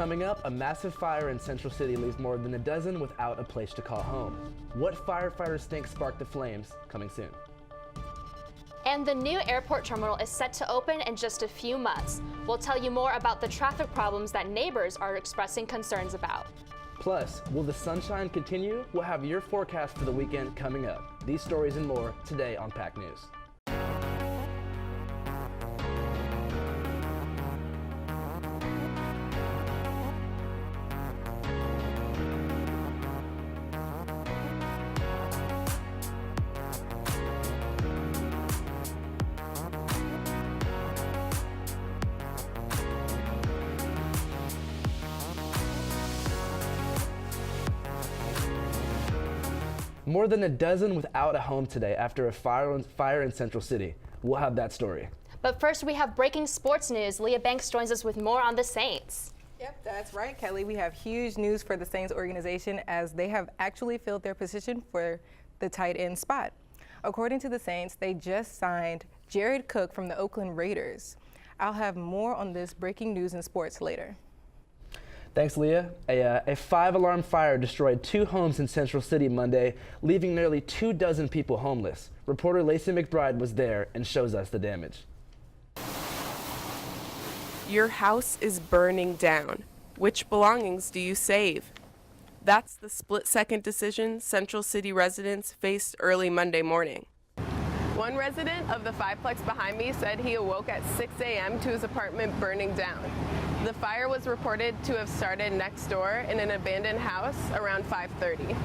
Coming up, a massive fire in Central City leaves more than a dozen without a place to call home. What firefighters think sparked the flames? Coming soon. And the new airport terminal is set to open in just a few months. We'll tell you more about the traffic problems that neighbors are expressing concerns about. Plus, will the sunshine continue? We'll have your forecast for the weekend coming up. These stories and more today on PAC News. More than a dozen without a home today after a fire in Central City. We'll have that story. But first, we have breaking sports news. Leah Banks joins us with more on the Saints. Yep, that's right, Kelly. We have huge news for the Saints organization as they have actually filled their position for the tight end spot. According to the Saints, they just signed Jared Cook from the Oakland Raiders. I'll have more on this breaking news in sports later. Thanks, Leah. A five-alarm fire destroyed 2 homes in Central City Monday, leaving nearly 24 people homeless. Reporter Lacey McBride was there and shows us the damage. Your house is burning down. Which belongings do you save? That's the split-second decision Central City residents faced early Monday morning. One resident of the fiveplex behind me said he awoke at 6 a.m. to his apartment burning down. The fire was reported to have started next door in an abandoned house around 5:30.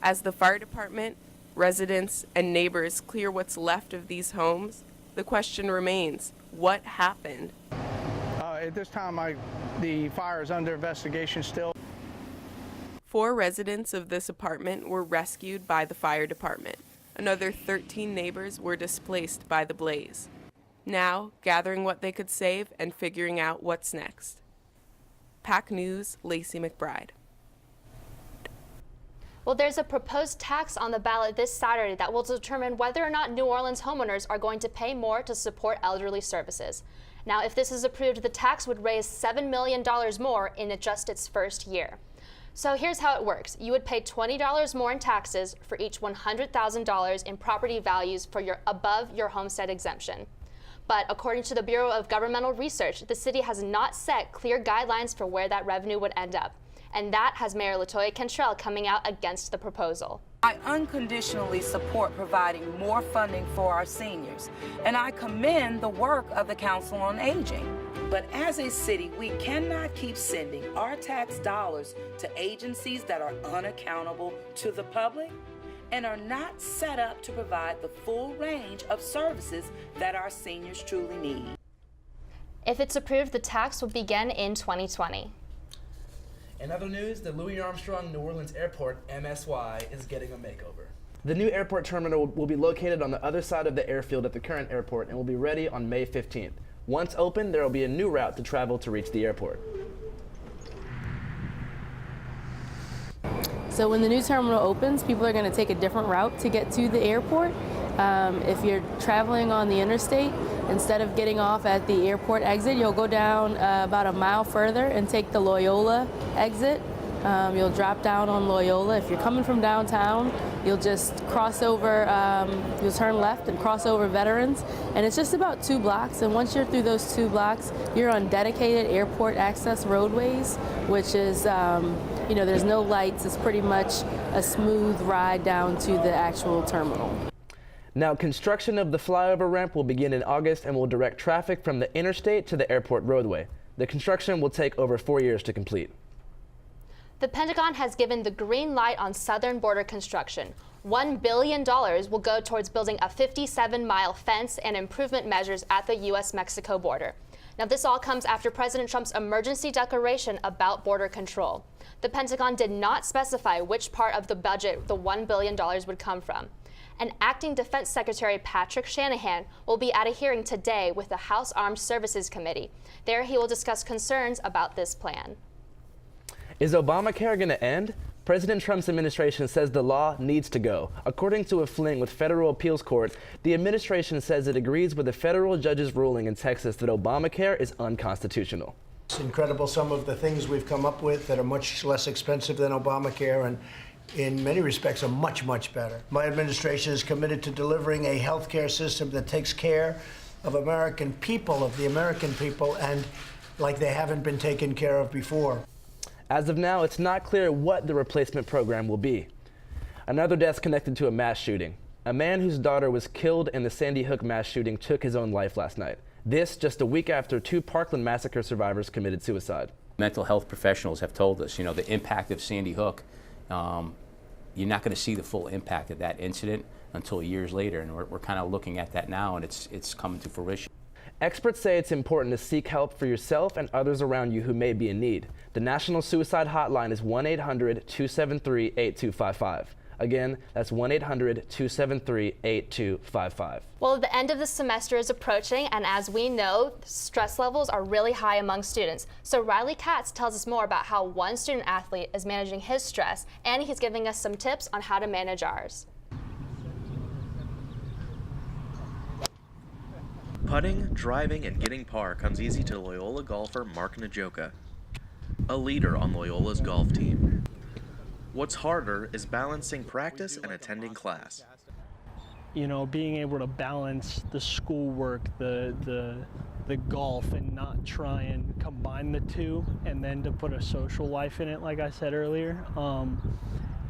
As the fire department, residents, and neighbors clear what's left of these homes, the question remains, what happened? At this time, the fire is under investigation still. 4 residents of this apartment were rescued by the fire department. Another 13 neighbors were displaced by the blaze. Now, gathering what they could save and figuring out what's next. PAC News, Lacey McBride. Well, there's a proposed tax on the ballot this Saturday that will determine whether or not New Orleans homeowners are going to pay more to support elderly services. Now, if this is approved, the tax would raise $7 million more in just its first year. So here's how it works. You would pay $20 more in taxes for each $100,000 in property values for above your homestead exemption. But according to the Bureau of Governmental Research, the city has not set clear guidelines for where that revenue would end up. And that has Mayor LaToya Cantrell coming out against the proposal. I unconditionally support providing more funding for our seniors, and I commend the work of the Council on Aging. But as a city, we cannot keep sending our tax dollars to agencies that are unaccountable to the public and are not set up to provide the full range of services that our seniors truly need. If it's approved, the tax will begin in 2020. In other news, the Louis Armstrong New Orleans Airport, MSY, is getting a makeover. The new airport terminal will be located on the other side of the airfield at the current airport and will be ready on May 15th. Once open, there will be a new route to travel to reach the airport. So when the new terminal opens, people are going to take a different route to get to the airport. If you're traveling on the interstate, instead of getting off at the airport exit, you'll go down about a mile further and take the Loyola exit. You'll drop down on Loyola. If you're coming from downtown, you'll just cross over, you'll turn left and cross over Veterans. And it's just about 2 blocks. And once you're through those 2 blocks, you're on dedicated airport access roadways, which is, there's no lights. It's pretty much a smooth ride down to the actual terminal. Now, construction of the flyover ramp will begin in August and will direct traffic from the interstate to the airport roadway. The construction will take over 4 years to complete. The Pentagon has given the green light on southern border construction. $1 billion will go towards building a 57-mile fence and improvement measures at the U.S.-Mexico border. Now, this all comes after President Trump's emergency declaration about border control. The Pentagon did not specify which part of the budget the $1 billion would come from. And Acting Defense Secretary Patrick Shanahan will be at a hearing today with the House Armed Services Committee. There he will discuss concerns about this plan. Is Obamacare going to end? President Trump's administration says the law needs to go. According to a fling with federal appeals court, the administration says it agrees with the federal judge's ruling in Texas that Obamacare is unconstitutional. It's incredible some of the things we've come up with that are much less expensive than Obamacare and in many respects are much, much better. My administration is committed to delivering a health care system that takes care of American people, of the American people, and like they haven't been taken care of before. As of now, it's not clear what the replacement program will be. Another death connected to a mass shooting. A man whose daughter was killed in the Sandy Hook mass shooting took his own life last night. This just a week after 2 Parkland massacre survivors committed suicide. Mental health professionals have told us, the impact of Sandy Hook, you're not going to see the full impact of that incident until years later, and we're kind of looking at that now, and it's coming to fruition. Experts say it's important to seek help for yourself and others around you who may be in need. The National Suicide Hotline is 1-800-273-8255. Again, that's 1-800-273-8255. Well, the end of the semester is approaching, and as we know, stress levels are really high among students. So Riley Katz tells us more about how one student athlete is managing his stress, and he's giving us some tips on how to manage ours. Putting, driving, and getting par comes easy to Loyola golfer Mark Najoka, a leader on Loyola's golf team. What's harder is balancing practice and attending class. Being able to balance the schoolwork, the golf, and not try and combine the two, and then to put a social life in it, like I said earlier,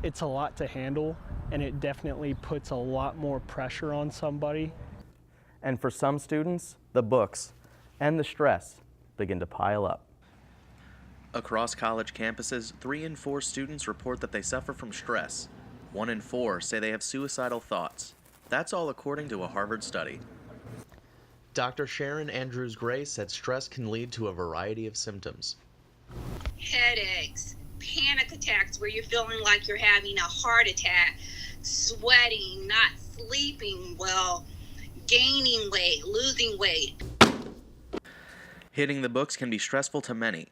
it's a lot to handle, and it definitely puts a lot more pressure on somebody. And for some students, the books and the stress begin to pile up. Across college campuses, 3 in 4 students report that they suffer from stress. 1 in 4 say they have suicidal thoughts. That's all according to a Harvard study. Dr. Sharon Andrews-Gray said stress can lead to a variety of symptoms. Headaches, panic attacks where you're feeling like you're having a heart attack, sweating, not sleeping well, gaining weight, losing weight. Hitting the books can be stressful to many.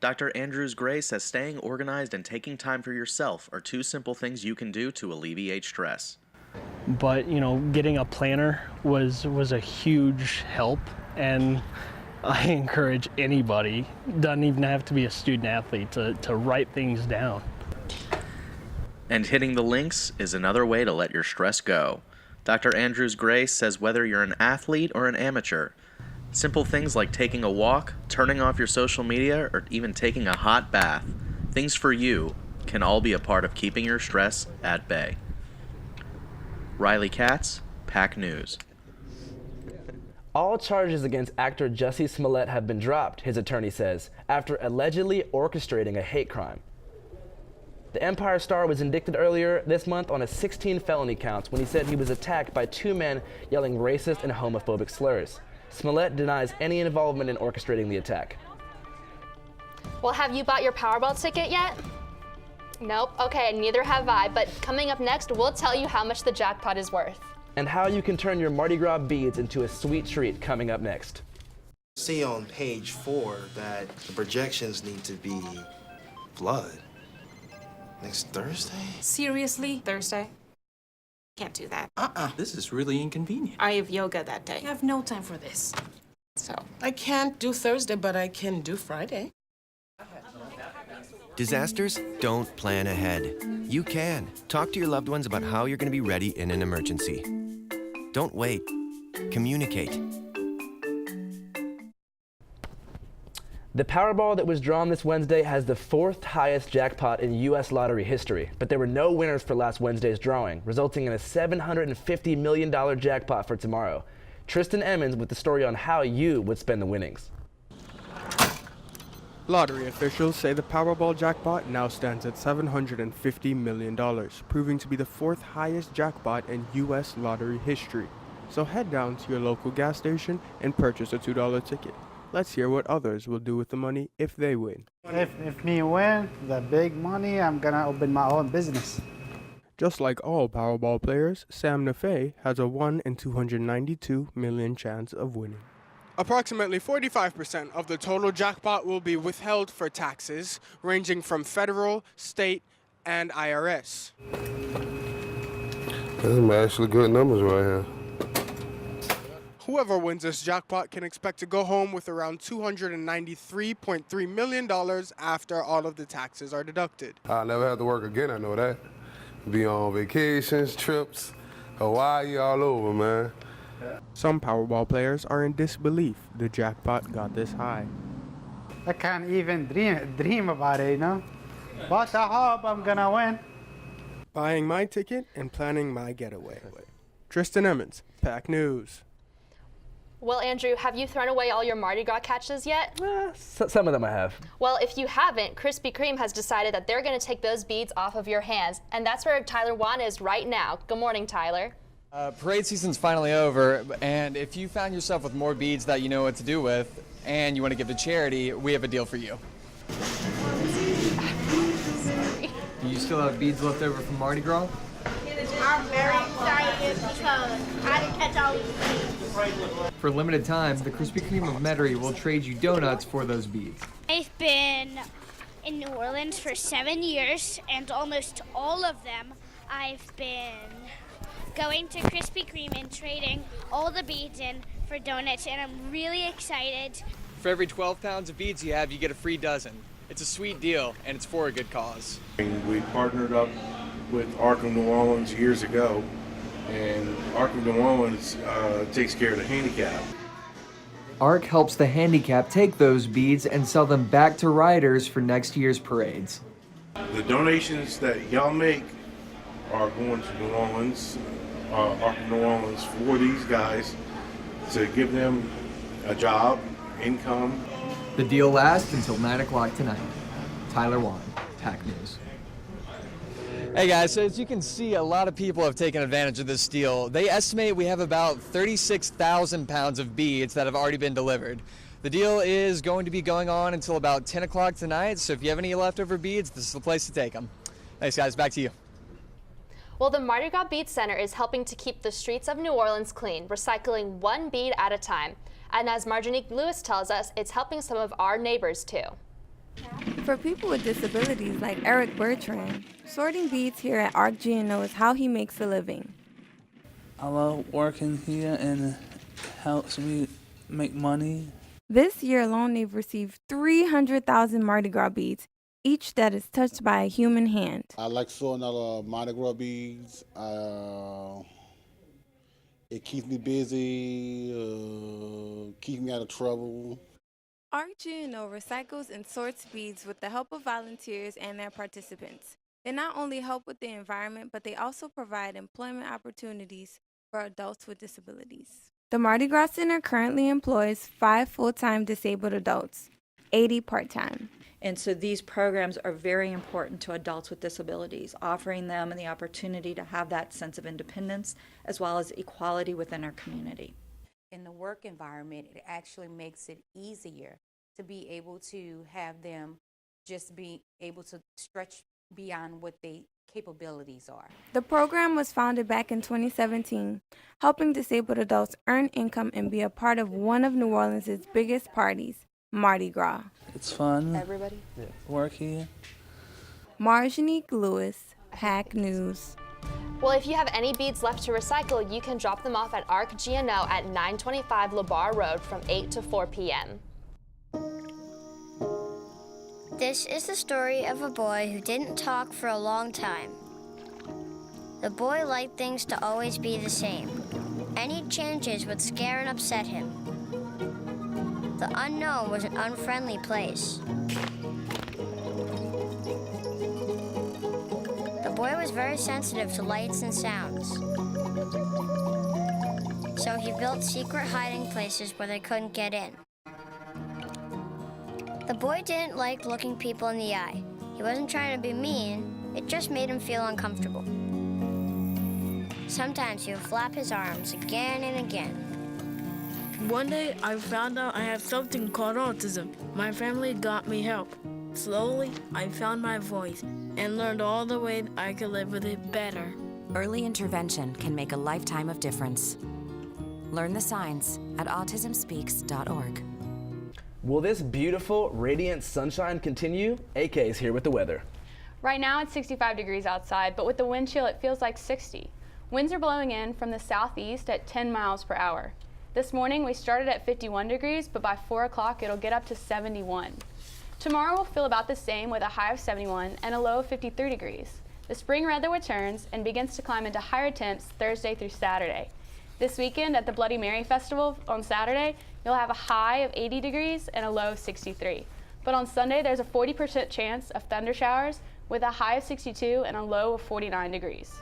Dr. Andrews-Gray says staying organized and taking time for yourself are 2 simple things you can do to alleviate stress. But, getting a planner was a huge help, and I encourage anybody, doesn't even have to be a student athlete, to write things down. And hitting the links is another way to let your stress go. Dr. Andrews-Gray says whether you're an athlete or an amateur, simple things like taking a walk, turning off your social media, or even taking a hot bath, things for you, can all be a part of keeping your stress at bay. Riley Katz, PAC News. All charges against actor Jussie Smollett have been dropped, his attorney says, after allegedly orchestrating a hate crime. The Empire star was indicted earlier this month on 16 felony counts when he said he was attacked by 2 men yelling racist and homophobic slurs. Smollett denies any involvement in orchestrating the attack. Well, have you bought your Powerball ticket yet? Nope. Okay, neither have I, but coming up next, we'll tell you how much the jackpot is worth. And how you can turn your Mardi Gras beads into a sweet treat coming up next. See on page 4 that the projections need to be blood. Next Thursday? Seriously? Thursday? Can't do that. This is really inconvenient. I have yoga that day. I have no time for this. So, I can't do Thursday, but I can do Friday. Disasters don't plan ahead. You can. Talk to your loved ones about how you're going to be ready in an emergency. Don't wait. Communicate. The Powerball that was drawn this Wednesday has the 4th highest jackpot in U.S. lottery history, but there were no winners for last Wednesday's drawing, resulting in a $750 million jackpot for tomorrow. Tristan Emmons with the story on how you would spend the winnings. Lottery officials say the Powerball jackpot now stands at $750 million, proving to be the 4th highest jackpot in U.S. lottery history. So head down to your local gas station and purchase a $2 ticket. Let's hear what others will do with the money if they win. If me win the big money, I'm gonna open my own business. Just like all Powerball players, Sam Nafay has a 1 in 292 million chance of winning. Approximately 45% of the total jackpot will be withheld for taxes, ranging from federal, state, and IRS. Them are actually good numbers right here. Whoever wins this jackpot can expect to go home with around $293.3 million after all of the taxes are deducted. I'll never have to work again, I know that. Be on vacations, trips, Hawaii, all over, man. Some Powerball players are in disbelief the jackpot got this high. I can't even dream about it, you know? But I hope I'm gonna win. Buying my ticket and planning my getaway. Tristan Emmons, PAC News. Well, Andrew, have you thrown away all your Mardi Gras catches yet? Some of them I have. Well, if you haven't, Krispy Kreme has decided that they're going to take those beads off of your hands, and that's where Tyler Wan is right now. Good morning, Tyler. Parade season's finally over, and if you found yourself with more beads that you know what to do with, and you want to give to charity, we have a deal for you. Do you still have beads left over from Mardi Gras? I'm very excited because I didn't catch all these beads. For a limited time, the Krispy Kreme of Metairie will trade you donuts for those beads. I've been in New Orleans for 7 years, and almost all of them I've been going to Krispy Kreme and trading all the beads in for donuts, and I'm really excited. For every 12 pounds of beads you have, you get a free dozen. It's a sweet deal, and it's for a good cause. We partnered up with Arc of New Orleans years ago, and Arc of New Orleans takes care of the handicapped. ARC helps the handicapped take those beads and sell them back to riders for next year's parades. The donations that y'all make are going to New Orleans, Arc of New Orleans, for these guys to give them a job, income. The deal lasts until 9 o'clock tonight. Tyler Wan, PAC News. Hey guys, so as you can see, a lot of people have taken advantage of this deal. They estimate we have about 36,000 pounds of beads that have already been delivered. The deal is going to be going on until about 10 o'clock tonight, so if you have any leftover beads, this is the place to take them. Thanks guys, back to you. Well, the Mardi Gras Bead Center is helping to keep the streets of New Orleans clean, recycling one bead at a time. And as Marjanique Lewis tells us, it's helping some of our neighbors too. For people with disabilities like Eric Bertrand, sorting beads here at ARC GNO is how he makes a living. I love working here and it helps me make money. This year alone, they've received 300,000 Mardi Gras beads, each that is touched by a human hand. I like sorting out Mardi Gras beads. It keeps me busy, keeps me out of trouble. ARC GNO recycles and sorts beads with the help of volunteers and their participants. They not only help with the environment, but they also provide employment opportunities for adults with disabilities. The Mardi Gras Center currently employs 5 full-time disabled adults, 80 part-time. And so these programs are very important to adults with disabilities, offering them the opportunity to have that sense of independence as well as equality within our community. In the work environment, it actually makes it easier to be able to have them just be able to stretch beyond what their capabilities are. The program was founded back in 2017, helping disabled adults earn income and be a part of one of New Orleans' biggest parties, Mardi Gras. It's fun. Everybody? Yeah. Work here. Marjanique Lewis, PAC News. Well, if you have any beads left to recycle, you can drop them off at ARC GNO at 925 LeBar Road from 8 to 4 p.m. This is the story of a boy who didn't talk for a long time. The boy liked things to always be the same. Any changes would scare and upset him. The unknown was an unfriendly place. The boy was very sensitive to lights and sounds. So he built secret hiding places where they couldn't get in. The boy didn't like looking people in the eye. He wasn't trying to be mean, it just made him feel uncomfortable. Sometimes he would flap his arms again and again. One day I found out I had something called autism. My family got me help. Slowly, I found my voice and learned all the ways I could live with it better. Early intervention can make a lifetime of difference. Learn the signs at autismspeaks.org. Will this beautiful, radiant sunshine continue? AK is here with the weather. Right now it's 65 degrees outside, but with the wind chill it feels like 60. Winds are blowing in from the southeast at 10 miles per hour. This morning we started at 51 degrees, but by 4 o'clock it'll get up to 71. Tomorrow will feel about the same with a high of 71 and a low of 53 degrees. The spring weather returns and begins to climb into higher temps Thursday through Saturday. This weekend at the Bloody Mary Festival on Saturday, you'll have a high of 80 degrees and a low of 63. But on Sunday, there's a 40% chance of thunder showers with a high of 62 and a low of 49 degrees.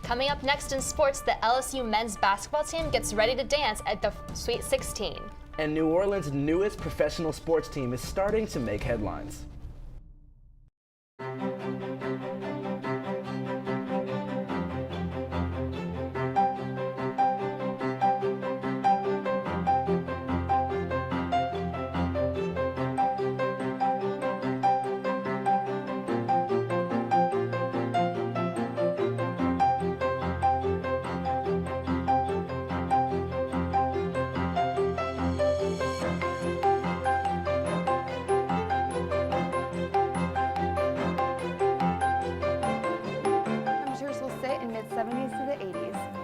Coming up next in sports, the LSU men's basketball team gets ready to dance at the Sweet 16. And New Orleans' newest professional sports team is starting to make headlines.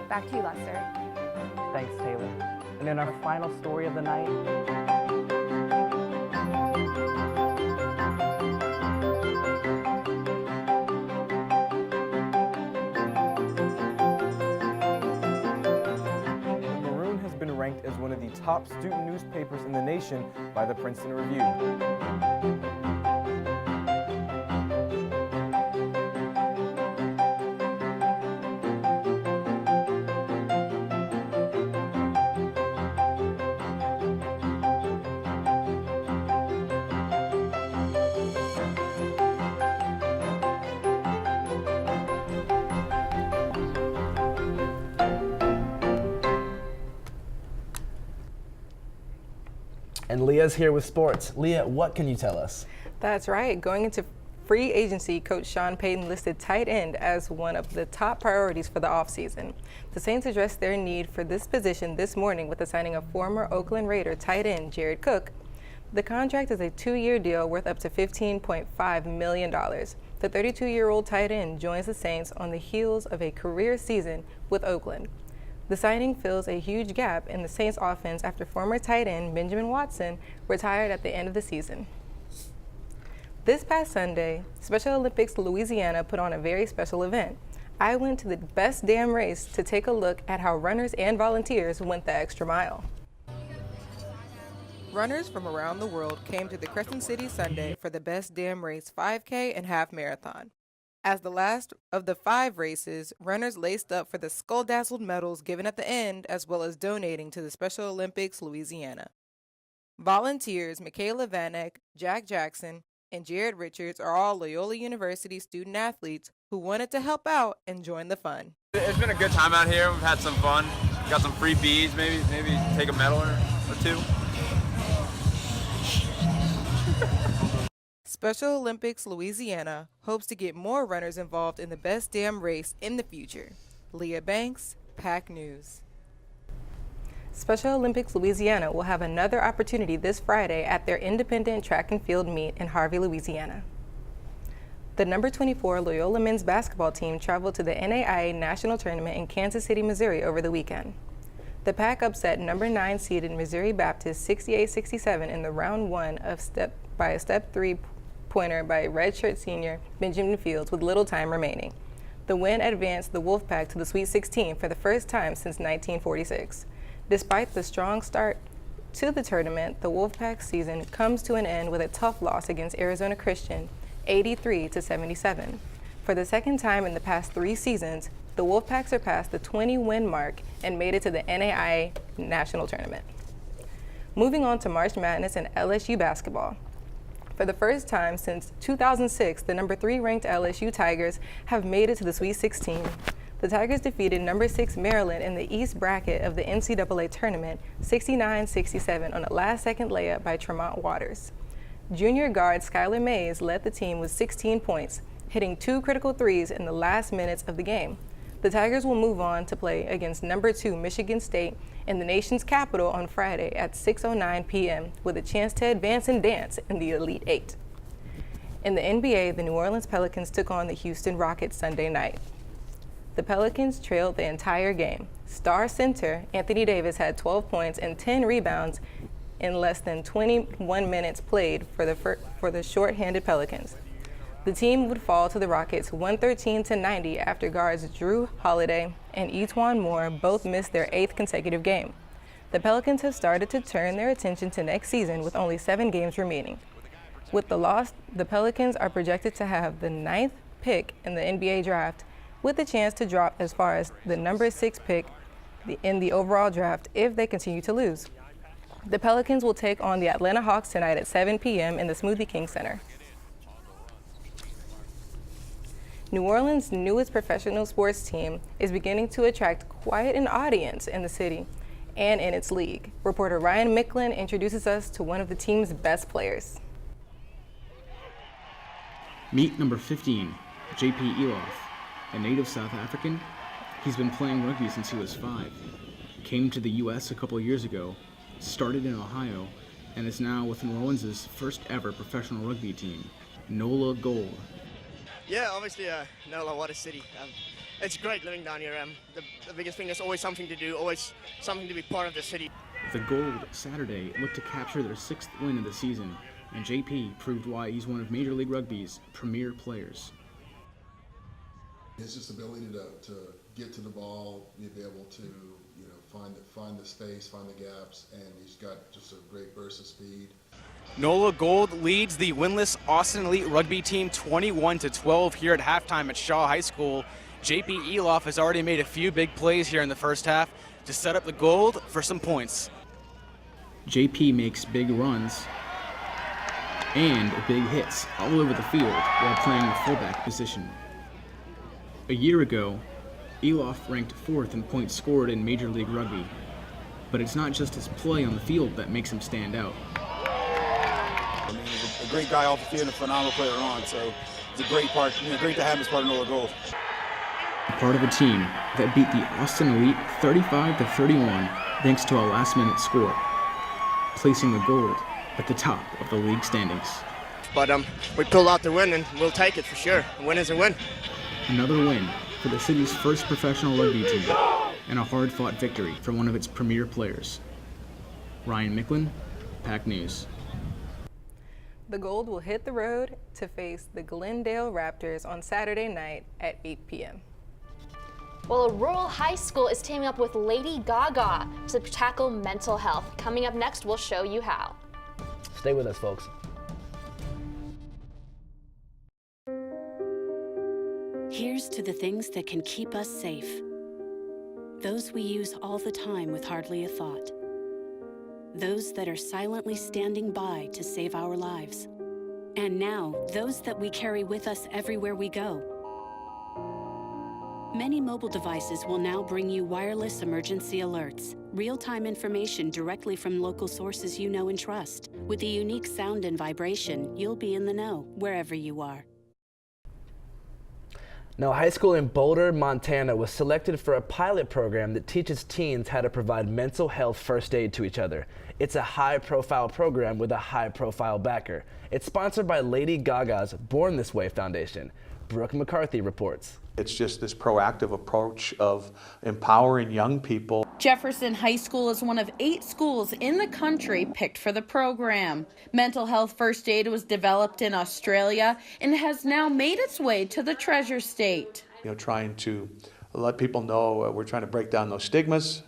Back to you, Lester. Thanks, Taylor. And in our final story of the night, The Maroon has been ranked as one of the top student newspapers in the nation by the Princeton Review. and Leah's here with sports. Leah, what can you tell us? That's right. Going into free agency, Coach Sean Payton listed tight end as one of the top priorities for the offseason. The Saints addressed their need for this position this morning with the signing of former Oakland Raider tight end Jared Cook. The contract is a 2-year deal worth up to $15.5 million. The 32-year-old tight end joins the Saints on the heels of a career season with Oakland. The signing fills a huge gap in the Saints offense after former tight end Benjamin Watson retired at the end of the season. This past Sunday, Special Olympics Louisiana put on a very special event. I went to the Best Damn Race to take a look at how runners and volunteers went the extra mile. Runners from around the world came to the Crescent City Sunday for the Best Damn Race 5K and half marathon. As the last of the 5 races, runners laced up for the skull-dazzled medals given at the end, as well as donating to the Special Olympics Louisiana. Volunteers Michaela Vanek, Jack Jackson, and Jared Richards are all Loyola University student athletes who wanted to help out and join the fun. It's been a good time out here. We've had some fun. Got some free beads, maybe take a medal or two. Special Olympics Louisiana hopes to get more runners involved in the Best Damn Race in the future. Leah Banks, PAC News. Special Olympics Louisiana will have another opportunity this Friday at their independent track and field meet in Harvey, Louisiana. The number 24 Loyola men's basketball team traveled to the NAIA National Tournament in Kansas City, Missouri over the weekend. The PAC upset number 9 seeded Missouri Baptist 68-67 in the round 1 of by a step 3-pointer by redshirt senior Benjamin Fields with little time remaining. The win advanced the Wolfpack to the Sweet 16 for the first time since 1946. Despite the strong start to the tournament, the Wolfpack season comes to an end with a tough loss against Arizona Christian, 83-77. For the second time in the past 3 seasons, the Wolfpack surpassed the 20-win mark and made it to the NAIA National Tournament. Moving on to March Madness and LSU basketball. For the first time since 2006, the number 3 ranked LSU Tigers have made it to the Sweet 16. The Tigers defeated number 6 Maryland in the East bracket of the NCAA tournament 69-67 on a last-second layup by Tremont Waters. Junior guard Skylar Mays led the team with 16 points, hitting 2 critical threes in the last minutes of the game. The Tigers will move on to play against number 2 Michigan State in the nation's capital on Friday at 6:09 p.m. with a chance to advance and dance in the Elite 8. In the NBA, the New Orleans Pelicans took on the Houston Rockets Sunday night. The Pelicans trailed the entire game. Star center Anthony Davis had 12 points and 10 rebounds in less than 21 minutes played for the short-handed Pelicans. The team would fall to the Rockets 113-90 after guards Drew Holiday and Etuan Moore both missed their 8th consecutive game. The Pelicans have started to turn their attention to next season with only 7 games remaining. With the loss, the Pelicans are projected to have the 9th pick in the NBA draft, with a chance to drop as far as the number 6 pick in the overall draft if they continue to lose. The Pelicans will take on the Atlanta Hawks tonight at 7 p.m. in the Smoothie King Center. New Orleans' newest professional sports team is beginning to attract quite an audience in the city and in its league. Reporter Ryan Micklin introduces us to one of the team's best players. Meet number 15, J.P. Eloff, a native South African. He's been playing rugby since he was 5. Came to the U.S. a couple years ago, started in Ohio, and is now with New Orleans' first ever professional rugby team, NOLA Gold. Yeah, obviously, NOLA, what a city. It's great living down here. The biggest thing is always something to do, always something to be part of the city. The Gold Saturday looked to capture their 6th win of the season, and JP proved why he's one of Major League Rugby's premier players. His just ability to get to the ball, be able to find the space, find the gaps, and he's got just a great burst of speed. NOLA Gold leads the winless Austin Elite Rugby team 21-12 here at halftime at Shaw High School. J.P. Eloff has already made a few big plays here in the first half to set up the Gold for some points. JP makes big runs and big hits all over the field while playing the fullback position. A year ago, Eloff ranked 4th in points scored in Major League Rugby, but it's not just his play on the field that makes him stand out. I mean, he's a great guy off the field and a phenomenal player on, so it's a great part, great to have him as part of NOLA Gold. Part of a team that beat the Austin Elite 35-31 thanks to a last-minute score, placing the Gold at the top of the league standings. But we pulled out the win, and we'll take it for sure. A win is a win. Another win for the city's first professional rugby team, and a hard-fought victory for one of its premier players. Ryan Micklin, PAC News. The Gold will hit the road to face the Glendale Raptors on Saturday night at 8 p.m. Well, a rural high school is teaming up with Lady Gaga to tackle mental health. Coming up next, we'll show you how. Stay with us, folks. Here's to the things that can keep us safe. Those we use all the time with hardly a thought. Those that are silently standing by to save our lives. And now, those that we carry with us everywhere we go. Many mobile devices will now bring you wireless emergency alerts, real-time information directly from local sources you know and trust. With the unique sound and vibration, you'll be in the know wherever you are. Now, a high school in Boulder, Montana was selected for a pilot program that teaches teens how to provide mental health first aid to each other. It's a high-profile program with a high-profile backer. It's sponsored by Lady Gaga's Born This Way Foundation. Brooke McCarthy reports. It's just this proactive approach of empowering young people. Jefferson High School is one of 8 schools in the country picked for the program. Mental health first aid was developed in Australia and has now made its way to the Treasure State. Trying to let people know we're trying to break down those stigmas,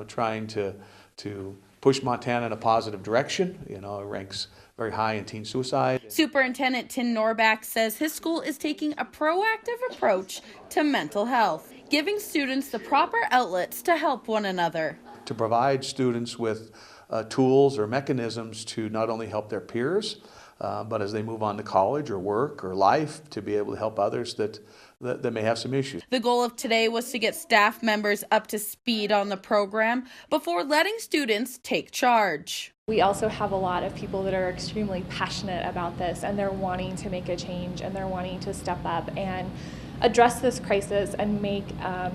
trying to push Montana in a positive direction. It ranks very high in teen suicide. Superintendent Tim Norback says his school is taking a proactive approach to mental health, giving students the proper outlets to help one another. To provide students with tools or mechanisms to not only help their peers, but as they move on to college or work or life, to be able to help others that may have some issues. The goal of today was to get staff members up to speed on the program before letting students take charge. We also have a lot of people that are extremely passionate about this, and they're wanting to make a change, and they're wanting to step up and address this crisis and make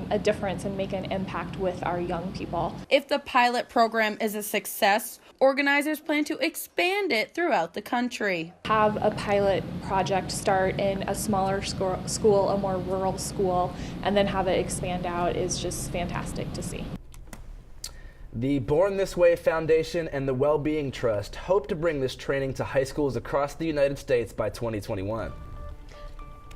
a difference and make an impact with our young people. If the pilot program is a success, Organizers plan to expand it throughout the country. Have a pilot project start in a smaller school, a more rural school, and then have it expand out is just fantastic to see. The Born This Way Foundation and the Wellbeing Trust hope to bring this training to high schools across the United States by 2021.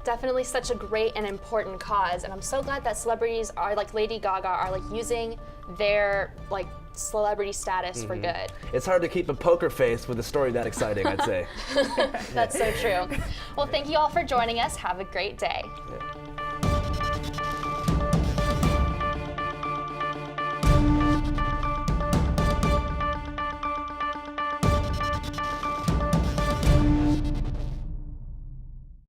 Definitely such a great and important cause, and I'm so glad that celebrities are like Lady Gaga are like using their like celebrity status for good. It's hard to keep a poker face with a story that exciting, I'd say. That's so true. Well, thank you all for joining us. Have a great day. Yeah.